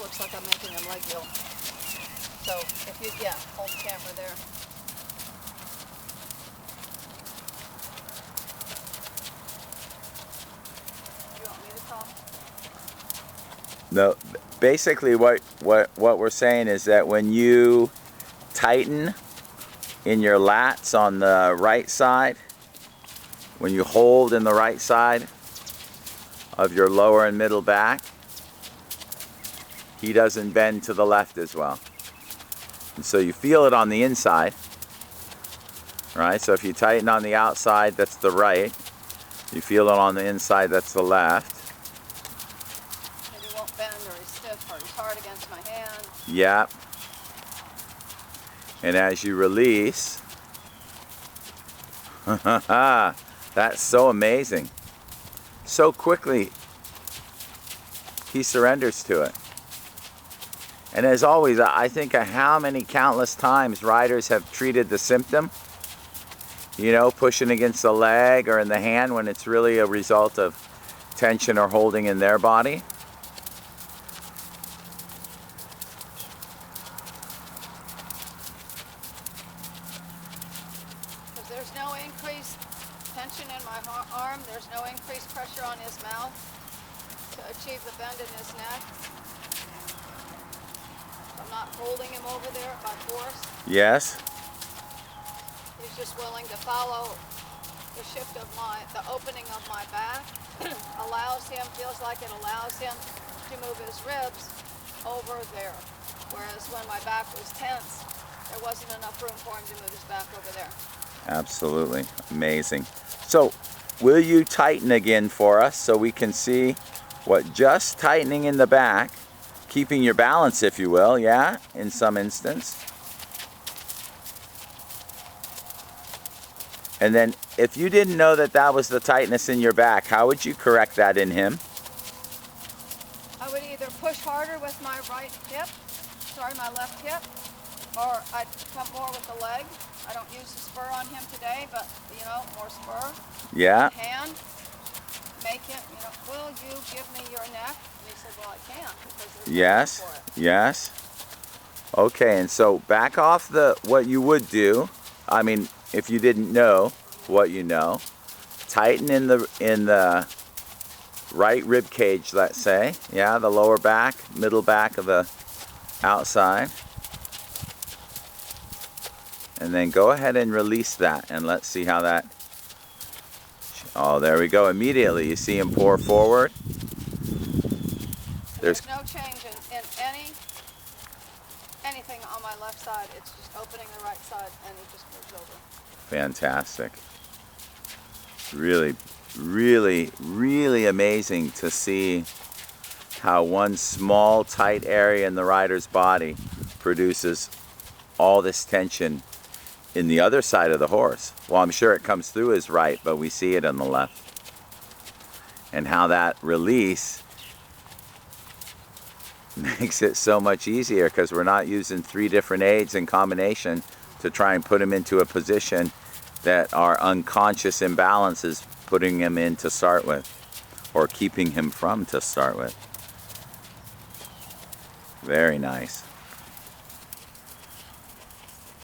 looks like I'm making a leg yield. So if you, yeah, hold the camera there. You want me to talk? No, basically what we're saying is that when you tighten in your lats on the right side, when you hold in the right side of your lower and middle back, he doesn't bend to the left as well. And so you feel it on the inside, right? So if you tighten on the outside, that's the right. You feel it on the inside, that's the left. And he won't bend, or he's stiff, or he's hard against my hand. Yeah. And as you release, that's so amazing. So quickly, he surrenders to it. And as always, I think of how many countless times riders have treated the symptom, you know, pushing against the leg or in the hand when it's really a result of tension or holding in their body. Because there's no increased tension in my arm, there's no increased pressure on his mouth to achieve the bend in his neck. I'm not holding him over there by force. Yes. He's just willing to follow the shift of the opening of my back. Feels like it allows him to move his ribs over there. Whereas when my back was tense, there wasn't enough room for him to move his back over there. Absolutely. Amazing. So, will you tighten again for us so we can see what just tightening in the back, keeping your balance, if you will, yeah, in some instance. And then if you didn't know that that was the tightness in your back, how would you correct that in him? I would either push harder with my my left hip, or I'd come more with the leg. I don't use the spur on him today, but, you know, more spur. Yeah. Hand, make him, you know, will you give me your neck? And he said, well, I can't, because there's no room for it. Yes. Okay, and so back off what you would do. I mean, if you didn't know what you know, tighten in the right rib cage, let's say. Yeah, the lower back, middle back of the outside. And then go ahead and release that, and let's see how that. Oh, there we go. Immediately you see him pour forward. There's no change in anything on my left side. It's just opening the right side, and it just moves over. Fantastic. Really, really, really amazing to see how one small, tight area in the rider's body produces all this tension in the other side of the horse. Well, I'm sure it comes through his right, but we see it on the left. And how that release makes it so much easier, because we're not using 3 different aids in combination to try and put him into a position that our unconscious imbalance is putting him in to start with, or keeping him from to start with. Very nice.